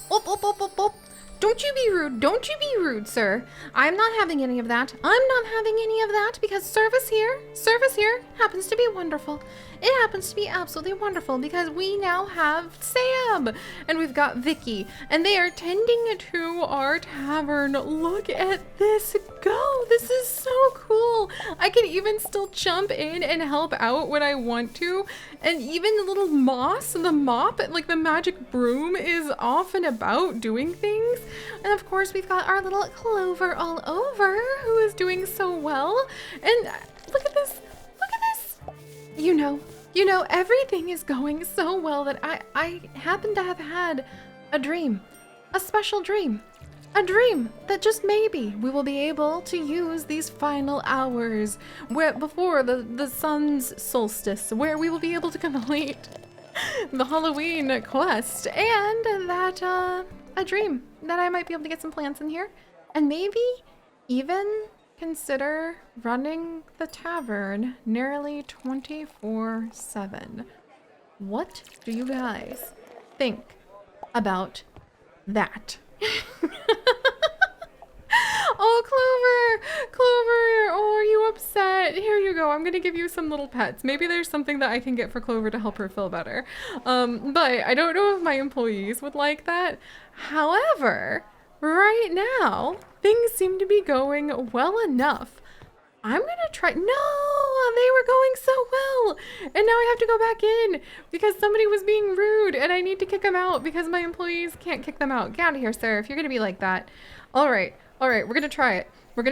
Oh. Don't you be rude. Don't you be rude, sir. I'm not having any of that. I'm not having any of that because service here happens to be wonderful. It happens to be absolutely wonderful because we now have Sam and we've got Vicky and they are tending to our tavern. Look at this go. This is so cool. I can even still jump in and help out when I want to. And even the little moss and the mop, like the magic broom, is off and about doing things. And of course we've got our little Clover all over who is doing so well. And look at this. You know, everything is going so well that I happen to have had a dream, a special dream, a dream that just maybe we will be able to use these final hours before the sun's solstice, where we will be able to complete the Halloween quest, and that a dream that I might be able to get some plants in here and maybe even consider running the tavern nearly 24/7. What do you guys think about that? Oh, Clover, oh, are you upset? Here you go. I'm gonna give you some little pets. Maybe there's something that I can get for Clover to help her feel better. But I don't know if my employees would like that. However, right now, things seem to be going well enough. I'm gonna try. No, they were going so well. And now I have to go back in because somebody was being rude and I need to kick them out because my employees can't kick them out. Get out of here, sir, if you're gonna be like that. All right, we're gonna try it. We're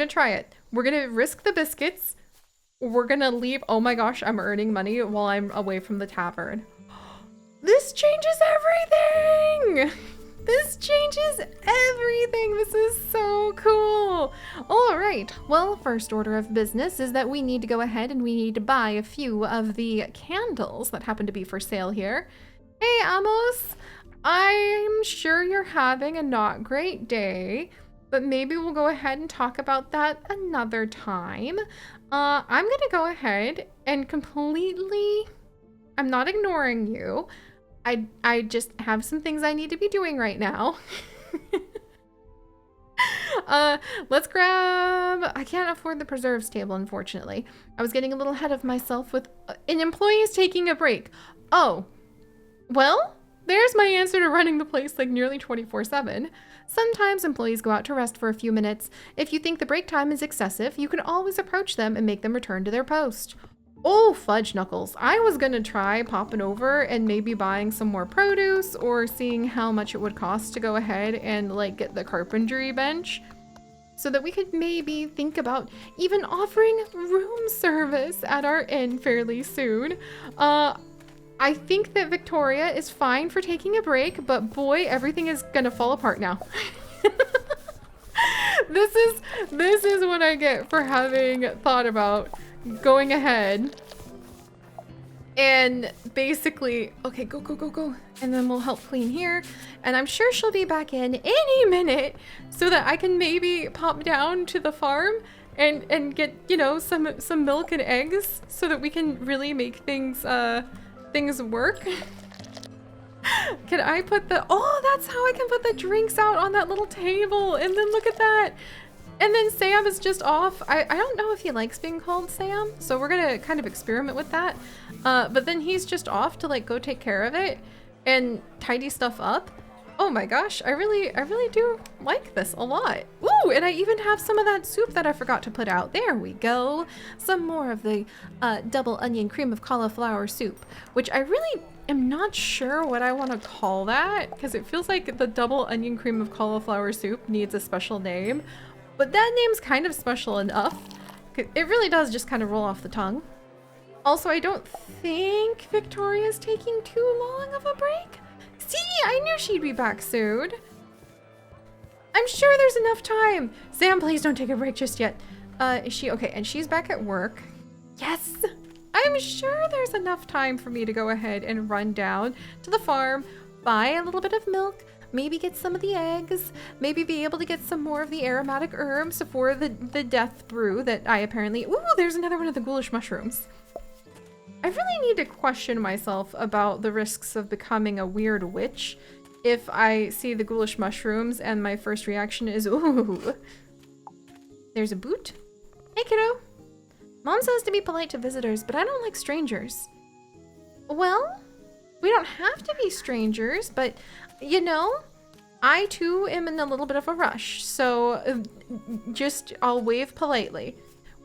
gonna risk the biscuits. We're gonna leave. Oh my gosh, I'm earning money while I'm away from the tavern. This changes everything. This changes everything. This is so cool. All right. Well, first order of business is that we need to go ahead and we need to buy a few of the candles that happen to be for sale here. Hey, Amos. I'm sure you're having a not great day, but maybe we'll go ahead and talk about that another time. I'm going to go ahead and I'm not ignoring you. I just have some things I need to be doing right now. Let's grab... I can't afford the preserves table, unfortunately. I was getting a little ahead of myself with... an employee is taking a break. Oh. Well, there's my answer to running the place like nearly 24/7. Sometimes employees go out to rest for a few minutes. If you think the break time is excessive, you can always approach them and make them return to their post. Oh, fudge knuckles. I was gonna try popping over and maybe buying some more produce or seeing how much it would cost to go ahead and like get the carpentry bench so that we could maybe think about even offering room service at our inn fairly soon. I think that Victoria is fine for taking a break, but boy, everything is gonna fall apart now. This is what I get for having thought about going ahead and basically, okay, go. And then we'll help clean here. And I'm sure she'll be back in any minute so that I can maybe pop down to the farm and get, you know, some milk and eggs so that we can really make things work. Can I put that's how I can put the drinks out on that little table. And then look at that. And then Sam is just off. I don't know if he likes being called Sam, so we're gonna kind of experiment with that. But then he's just off to like go take care of it and tidy stuff up. Oh my gosh, I really do like this a lot. Ooh, and I even have some of that soup that I forgot to put out. There we go. Some more of the double onion cream of cauliflower soup, which I really am not sure what I want to call that because it feels like the double onion cream of cauliflower soup needs a special name. But that name's kind of special enough. It really does just kind of roll off the tongue. Also, I don't think Victoria's taking too long of a break. See, I knew she'd be back soon. I'm sure there's enough time. Sam, please don't take a break just yet. Is she okay? And she's back at work. Yes, I'm sure there's enough time for me to go ahead and run down to the farm, buy a little bit of milk, maybe get some of the eggs, maybe be able to get some more of the aromatic herbs for the death brew that I apparently... Ooh, there's another one of the ghoulish mushrooms. I really need to question myself about the risks of becoming a weird witch if I see the ghoulish mushrooms and my first reaction is, ooh. There's a boot. Hey, kiddo. Mom says to be polite to visitors, but I don't like strangers. Well, we don't have to be strangers, but, you know, I too am in a little bit of a rush, so just I'll wave politely.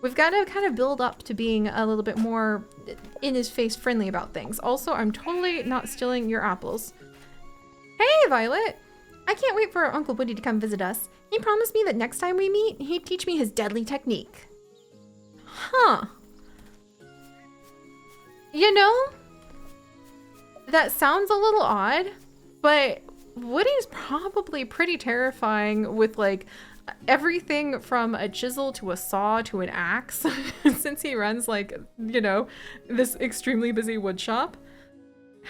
We've got to kind of build up to being a little bit more in-his-face friendly about things. Also, I'm totally not stealing your apples. Hey, Violet! I can't wait for Uncle Woody to come visit us. He promised me that next time we meet, he'd teach me his deadly technique. Huh. You know, that sounds a little odd, but Woody's probably pretty terrifying with, like, everything from a chisel to a saw to an axe, since he runs, like, you know, this extremely busy wood shop.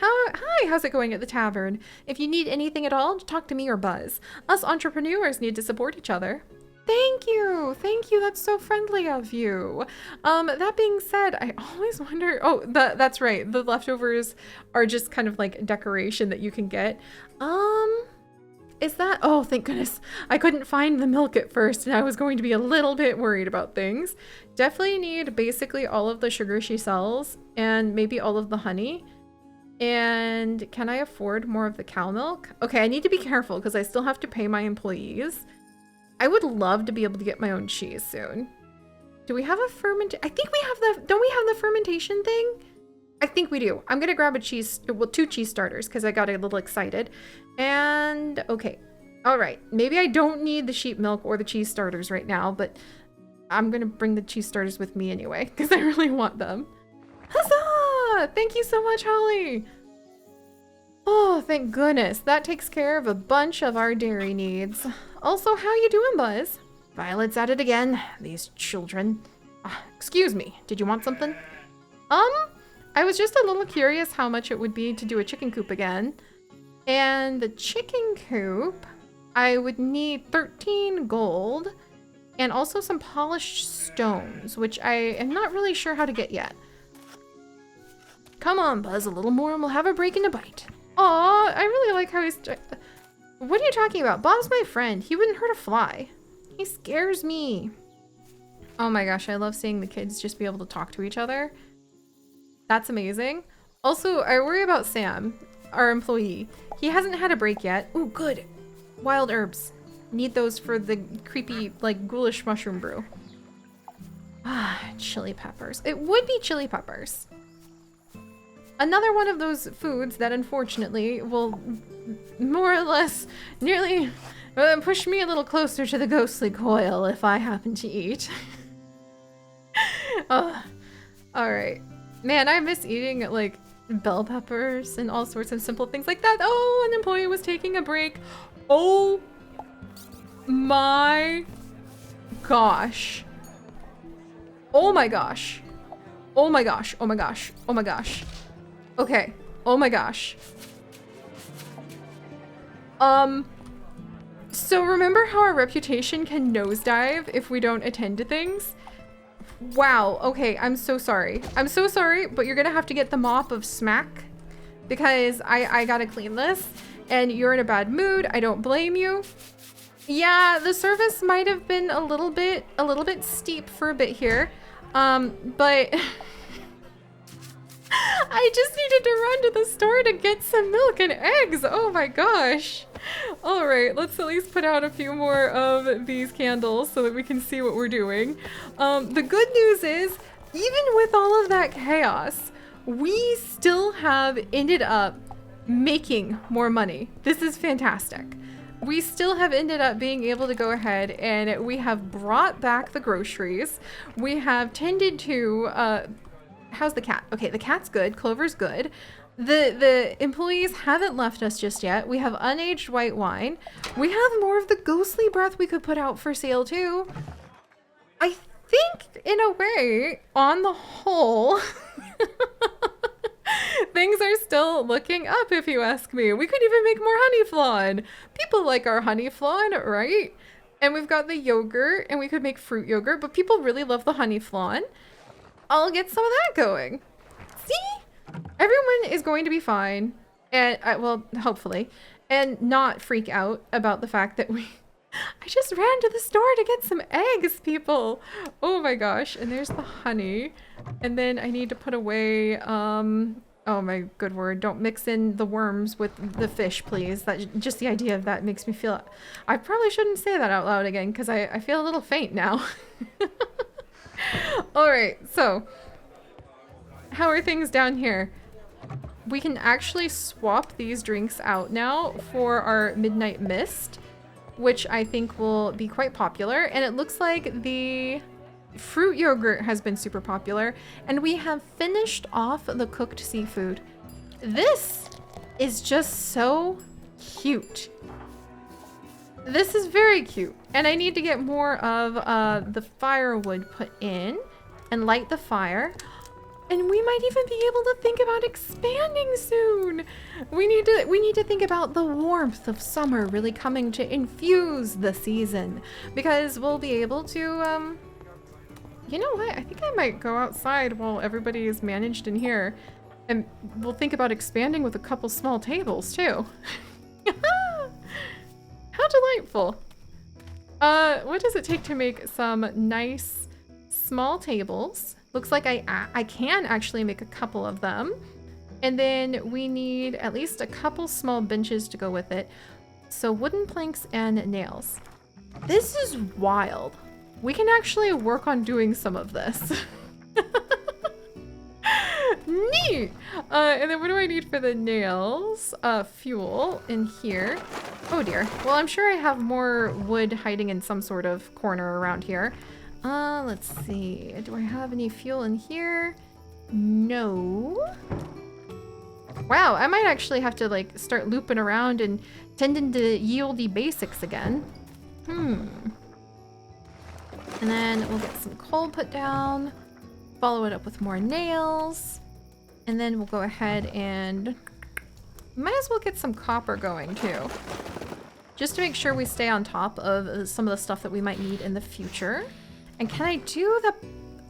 Hi, how's it going at the tavern? If you need anything at all, talk to me or Buzz. Us entrepreneurs need to support each other. Thank you, that's so friendly of you. That being said, I always wonder, oh, that's right, the leftovers are just kind of like decoration that you can get. Is that, oh, thank goodness. I couldn't find the milk at first and I was going to be a little bit worried about things. Definitely need basically all of the sugar she sells and maybe all of the honey. And can I afford more of the cow milk? Okay, I need to be careful because I still have to pay my employees. I would love to be able to get my own cheese soon. Do we have a I think we have don't we have the fermentation thing? I think we do. I'm gonna grab a cheese, well, 2 cheese starters because I got a little excited. And okay, all right. Maybe I don't need the sheep milk or the cheese starters right now, but I'm gonna bring the cheese starters with me anyway because I really want them. Huzzah! Thank you so much, Holly. Oh, thank goodness. That takes care of a bunch of our dairy needs. Also, how you doing, Buzz? Violet's at it again. These children. Excuse me. Did you want something? I was just a little curious how much it would be to do a chicken coop again. And the chicken coop, I would need 13 gold and also some polished stones, which I am not really sure how to get yet. Come on, Buzz, a little more and we'll have a break and a bite. Aw, I really like how he's... What are you talking about? Bob's my friend. He wouldn't hurt a fly. He scares me. Oh my gosh, I love seeing the kids just be able to talk to each other. That's amazing. Also, I worry about Sam, our employee. He hasn't had a break yet. Ooh, good. Wild herbs. Need those for the creepy, like, ghoulish mushroom brew. Ah, chili peppers. It would be chili peppers. Another one of those foods that unfortunately will more or less nearly push me a little closer to the ghostly coil if I happen to eat. Oh, all right. Man, I miss eating like bell peppers and all sorts of simple things like that. Oh, an employee was taking a break. Oh my gosh. Oh my gosh. Oh my gosh. Oh my gosh. Oh my gosh. Okay. Oh my gosh. So remember how our reputation can nosedive if we don't attend to things? Wow. Okay. I'm so sorry. I'm so sorry, but you're gonna have to get the mop of smack because I gotta clean this and you're in a bad mood. I don't blame you. Yeah, the service might have been a little bit steep for a bit here. But I just needed to run to the store to get some milk and eggs. Oh my gosh. All right, let's at least put out a few more of these candles so that we can see what we're doing. The good news is, even with all of that chaos, we still have ended up making more money. This is fantastic. We still have ended up being able to go ahead and we have brought back the groceries. We have tended to, how's the cat? Okay, the cat's good. Clover's good. The employees haven't left us just yet. We have unaged white wine. We have more of the ghostly breath we could put out for sale too. I think, in a way, on the whole, things are still looking up, if you ask me. We could even make more honey flan. People like our honey flan, right? And we've got the yogurt, and we could make fruit yogurt, but people really love the honey flan. I'll get some of that going. See? Everyone is going to be fine. And well, hopefully, and not freak out about the fact that I just ran to the store to get some eggs, people. Oh my gosh. And there's the honey. And then I need to put away, oh my good word, don't mix in the worms with the fish, please. That just the idea of that makes me feel, I probably shouldn't say that out loud again because I feel a little faint now. All right, so how are things down here? We can actually swap these drinks out now for our Midnight Mist, which I think will be quite popular. And it looks like the fruit yogurt has been super popular, and we have finished off the cooked seafood. This is just so cute. This is very cute, and I need to get more of the firewood put in and light the fire. And we might even be able to think about expanding soon. We need to think about the warmth of summer really coming to infuse the season, because we'll be able to you know what? I think I might go outside while everybody is managed in here, and we'll think about expanding with a couple small tables too. How delightful. What does it take to make some nice small tables? Looks like I can actually make a couple of them. And then we need at least a couple small benches to go with it. So wooden planks and nails. This is wild. We can actually work on doing some of this. Neat! And then what do I need for the nails? Fuel in here. Oh dear. Well, I'm sure I have more wood hiding in some sort of corner around here. Let's see. Do I have any fuel in here? No. Wow, I might actually have to like start looping around and tending to yieldy basics again. And then we'll get some coal put down, follow it up with more nails, and then we'll go ahead and might as well get some copper going too, just to make sure we stay on top of some of the stuff that we might need in the future. And can I do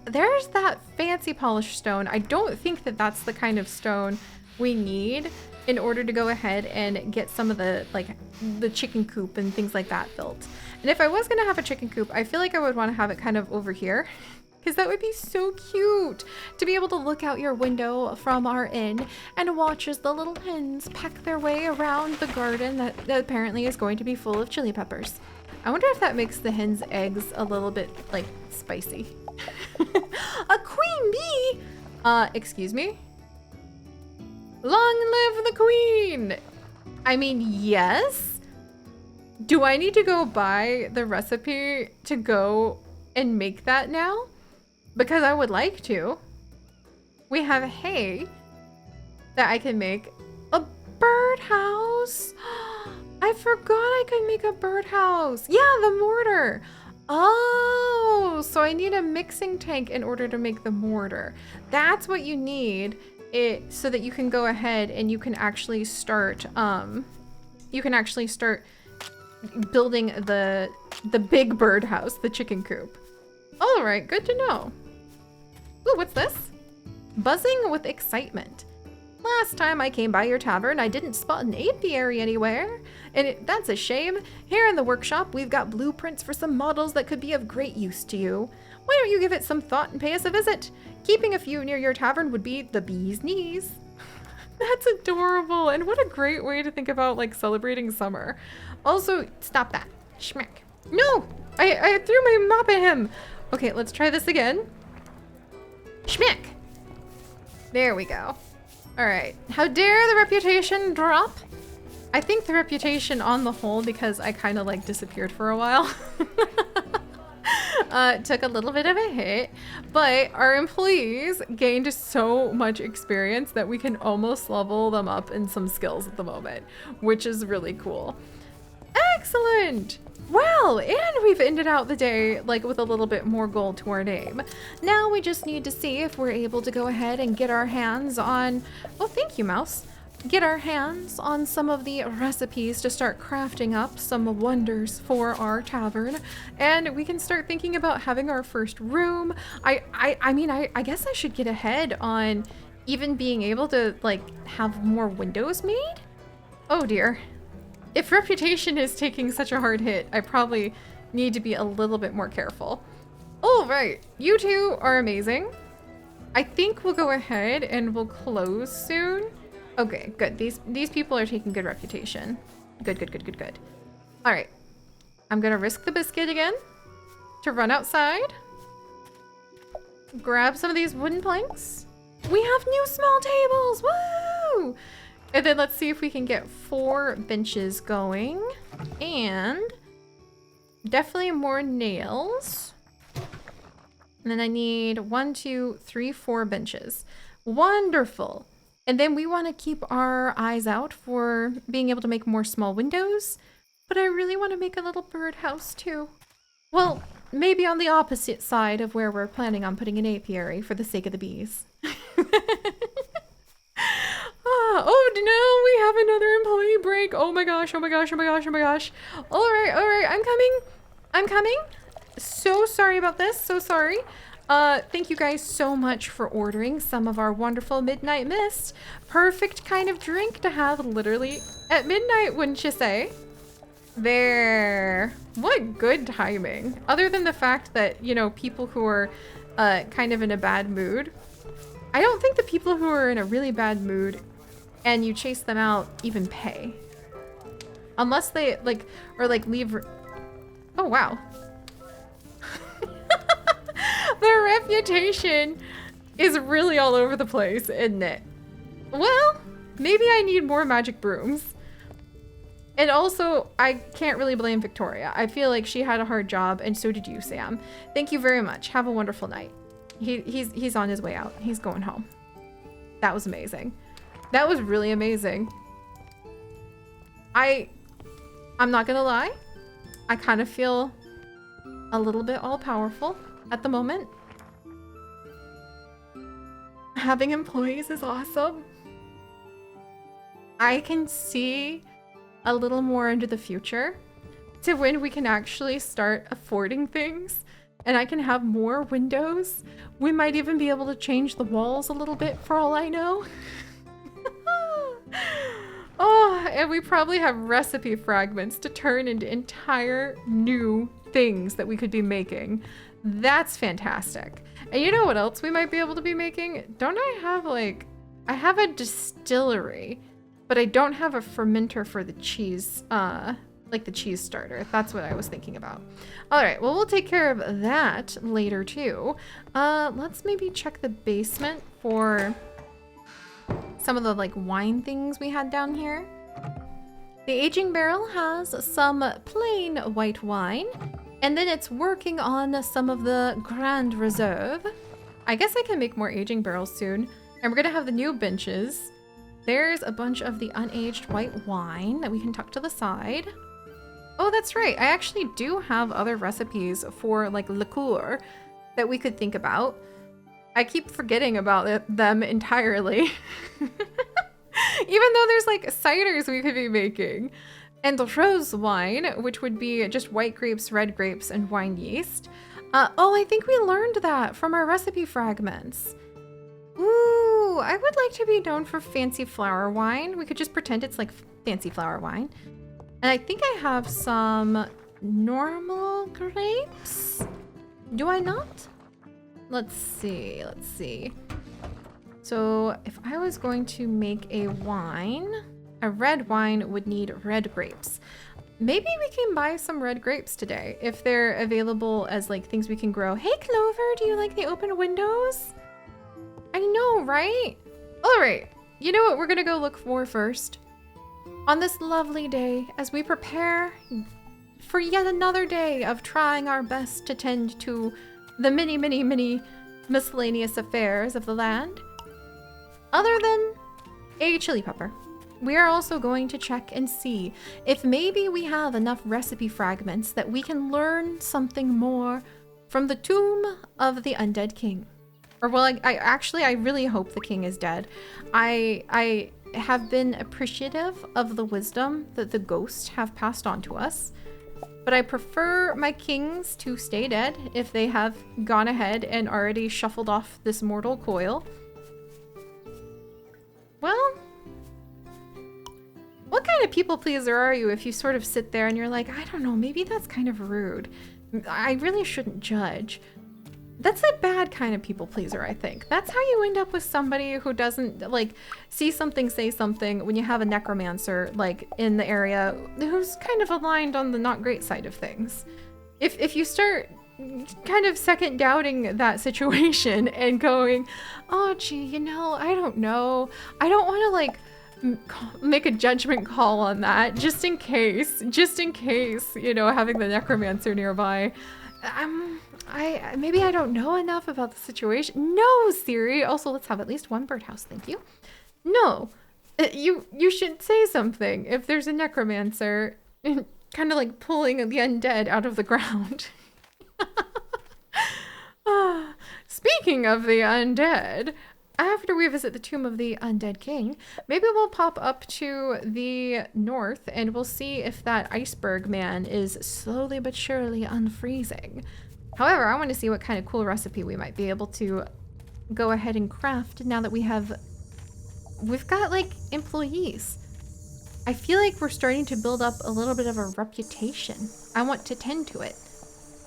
there's that fancy polished stone. I don't think that that's the kind of stone we need in order to go ahead and get some of the, like, the chicken coop and things like that built. And if I was gonna have a chicken coop, I feel like I would want to have it kind of over here, because that would be so cute to be able to look out your window from our inn and watch as the little hens peck their way around the garden that apparently is going to be full of chili peppers. I wonder if that makes the hens' eggs a little bit, like, spicy. A queen bee! Excuse me? Long live the queen! I mean, yes. Do I need to go buy the recipe to go and make that now? Because I would like to. We have hay that I can make. A birdhouse! I forgot I could make a birdhouse. Yeah, the mortar. Oh, so I need a mixing tank in order to make the mortar. That's what you need, so that you can go ahead and you can actually start building the big birdhouse, the chicken coop. All right, good to know. Ooh, what's this? Buzzing with excitement. Last time I came by your tavern, I didn't spot an apiary anywhere, and that's a shame. Here in the workshop, we've got blueprints for some models that could be of great use to you. Why don't you give it some thought and pay us a visit? Keeping a few near your tavern would be the bee's knees. That's adorable, and what a great way to think about, like, celebrating summer. Also, stop that. Schmack. No! I threw my mop at him! Okay, let's try this again. Schmack! There we go. Alright, how dare the reputation drop? I think the reputation on the whole, because I kind of like disappeared for a while, took a little bit of a hit, but our employees gained so much experience that we can almost level them up in some skills at the moment, which is really cool. Excellent! Well, and we've ended out the day like with a little bit more gold to our name. Now we just need to see if we're able to go ahead and get our hands on, oh, thank you, mouse. Get our hands on some of the recipes to start crafting up some wonders for our tavern, and we can start thinking about having our first room. I mean, I guess I should get ahead on even being able to, like, have more windows made? Oh dear. If reputation is taking such a hard hit, I probably need to be a little bit more careful. All right, you two are amazing. I think we'll go ahead and we'll close soon. Okay, good. These people are taking good reputation. Good, good, good, good, good. All right. I'm gonna risk the biscuit again to run outside. Grab some of these wooden planks. We have new small tables, woo! And then let's see if we can get 4 benches going. And definitely more nails. And then I need 1, 2, 3, 4 benches. Wonderful. And then we want to keep our eyes out for being able to make more small windows. But I really want to make a little birdhouse too. Well, maybe on the opposite side of where we're planning on putting an apiary for the sake of the bees. Oh no, we have another employee break. Oh my gosh, oh my gosh, oh my gosh, oh my gosh. All right, I'm coming. I'm coming. So sorry about this, so sorry. Thank you guys so much for ordering some of our wonderful Midnight Mist. Perfect kind of drink to have literally at midnight, wouldn't you say? There. What good timing. Other than the fact that, you know, people who are kind of in a bad mood. I don't think the people who are in a really bad mood and you chase them out even pay. Unless they like, or like leave. Oh, wow. Their reputation is really all over the place, isn't it? Well, maybe I need more magic brooms. And also, I can't really blame Victoria. I feel like she had a hard job, and so did you, Sam. Thank you very much. Have a wonderful night. He's on his way out. He's going home. That was amazing. That was really amazing. I'm not gonna lie. I kind of feel a little bit all-powerful at the moment. Having employees is awesome. I can see a little more into the future to when we can actually start affording things and I can have more windows. We might even be able to change the walls a little bit for all I know. Oh, and we probably have recipe fragments to turn into entire new things that we could be making. That's fantastic. And you know what else we might be able to be making? Don't I have like, I have a distillery, but I don't have a fermenter for the cheese, like the cheese starter. That's what I was thinking about. All right, well, we'll take care of that later too. Let's maybe check the basement for some of the like wine things we had down here. The aging barrel has some plain white wine, and then it's working on some of the Grand Reserve. I guess I can make more aging barrels soon. And we're gonna have the new benches. There's a bunch of the unaged white wine that we can tuck to the side. Oh, that's right. I actually do have other recipes for like liqueur that we could think about. I keep forgetting about them entirely. Even though there's like ciders we could be making. And the rose wine, which would be just white grapes, red grapes, and wine yeast. Oh, I think we learned that from our recipe fragments. Ooh, I would like to be known for fancy flower wine. We could just pretend it's like fancy flower wine. And I think I have some normal grapes. Do I not? Let's see, let's see. So if I was going to make a wine, a red wine would need red grapes. Maybe we can buy some red grapes today if they're available as like things we can grow. Hey Clover, do you like the open windows? I know, right? All right, you know what we're gonna go look for first? On this lovely day, as we prepare for yet another day of trying our best to tend to the many, many, many miscellaneous affairs of the land, other than a chili pepper, we are also going to check and see if maybe we have enough recipe fragments that we can learn something more from the tomb of the undead king. Or well, I really hope the king is dead. I have been appreciative of the wisdom that the ghosts have passed on to us, but I prefer my kings to stay dead if they have gone ahead and already shuffled off this mortal coil. kind of people pleaser are you if you sort of sit there and you're like, I don't know, maybe that's kind of rude. I really shouldn't judge. That's a bad kind of people pleaser, I think. That's how you end up with somebody who doesn't, like, see something, say something when you have a necromancer, like, in the area who's kind of aligned on the not great side of things. If you start kind of second doubting that situation and going, oh, gee, you know, I don't know. I don't want to, like, make a judgment call on that, just in case, you know, having the necromancer nearby. Maybe I don't know enough about the situation. No, Seri. Also, let's have at least one birdhouse, thank you. No, you should say something if there's a necromancer, kind of like pulling the undead out of the ground. Speaking of the undead, after we visit the tomb of the undead king, maybe we'll pop up to the north and we'll see if that iceberg man is slowly but surely unfreezing. However, I want to see what kind of cool recipe we might be able to go ahead and craft now that we've got like employees. I feel like we're starting to build up a little bit of a reputation. I want to tend to it.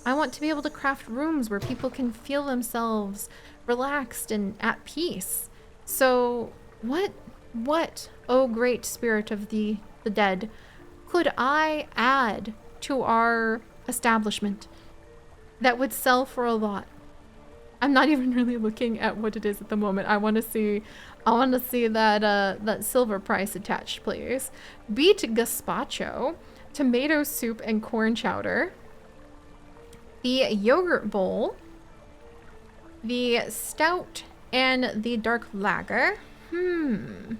I want to be able to craft rooms where people can feel themselves relaxed and at peace. So what, oh great spirit of the dead, could I add to our establishment that would sell for a lot? I'm not even really looking at what it is at the moment. I want to see that silver price attached, please. Beet gazpacho, tomato soup and corn chowder, the yogurt bowl, the stout and the dark lager. Corn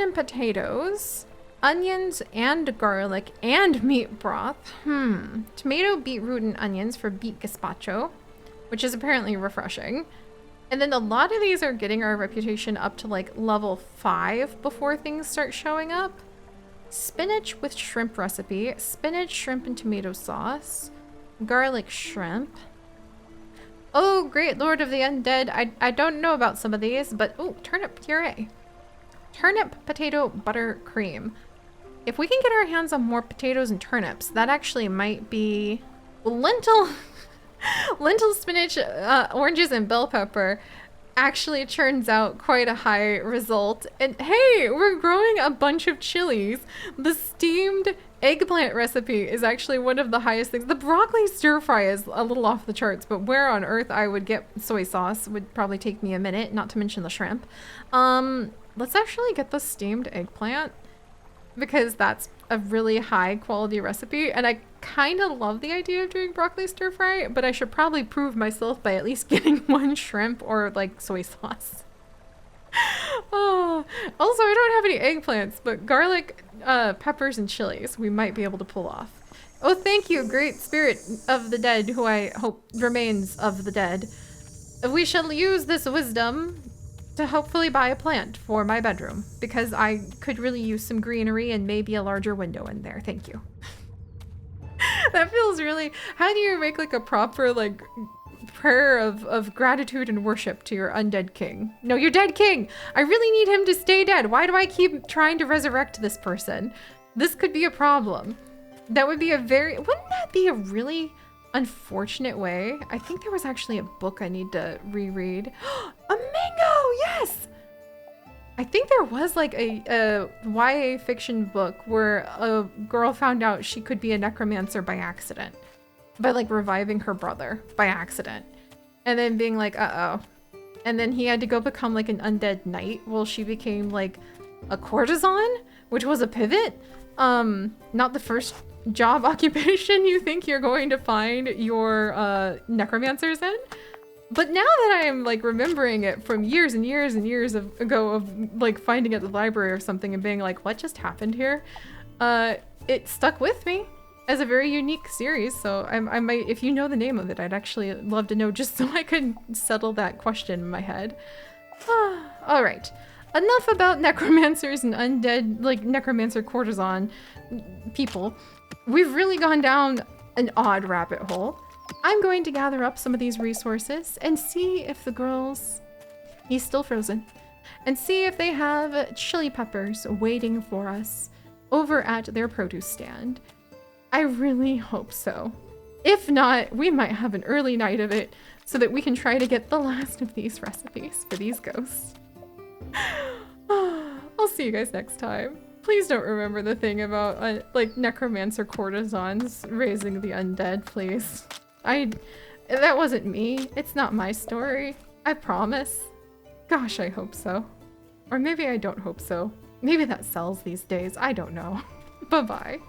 and potatoes, onions and garlic and meat broth. Tomato, beetroot, and onions for beet gazpacho, which is apparently refreshing. And then a lot of these are getting our reputation up to like level 5 before things start showing up. Spinach with shrimp recipe, spinach, shrimp, and tomato sauce, garlic shrimp. Oh, great Lord of the Undead. I don't know about some of these, but oh, turnip puree. Turnip potato butter cream. If we can get our hands on more potatoes and turnips, that actually might be lentil, spinach, oranges, and bell pepper. Actually turns out quite a high result. And hey, we're growing a bunch of chilies. The steamed eggplant recipe is actually one of the highest things. The broccoli stir fry is a little off the charts, but where on earth I would get soy sauce would probably take me a minute, not to mention the shrimp. Let's actually get the steamed eggplant because that's a really high quality recipe, and I kind of love the idea of doing broccoli stir fry, but I should probably prove myself by at least getting one shrimp or like soy sauce. Oh, also I don't have any eggplants, but garlic, peppers, and chilies we might be able to pull off. Oh, thank you, great spirit of the dead, who I hope remains of the dead. We shall use this wisdom to hopefully buy a plant for my bedroom, because I could really use some greenery and maybe a larger window in there. Thank you. That feels really... How do you make like a proper like prayer of gratitude and worship to your undead king? No, your dead king! I really need him to stay dead. Why do I keep trying to resurrect this person? This could be a problem. That would be a very... Wouldn't that be a really unfortunate way? I think there was actually a book I need to reread. A mango! Yes! I think there was like a YA fiction book where a girl found out she could be a necromancer by accident. By like reviving her brother by accident. And then being like, uh-oh. And then he had to go become like an undead knight while she became like a courtesan, which was a pivot. Not the first job occupation you think you're going to find your necromancers in. But now that I am like remembering it from years and years and years ago of like finding it at the library or something and being like, what just happened here? It stuck with me as a very unique series. So I might, if you know the name of it, I'd actually love to know just so I could settle that question in my head. All right. Enough about necromancers and undead, like necromancer courtesan people. We've really gone down an odd rabbit hole. I'm going to gather up some of these resources and see if the girls He's still frozen. And see if they have chili peppers waiting for us over at their produce stand. I really hope so. If not, we might have an early night of it so that we can try to get the last of these recipes for these ghosts. I'll see you guys next time. Please don't remember the thing about like necromancer courtesans raising the undead, please. That wasn't me. It's not my story. I promise. Gosh, I hope so. Or maybe I don't hope so. Maybe that sells these days. I don't know. Bye-bye.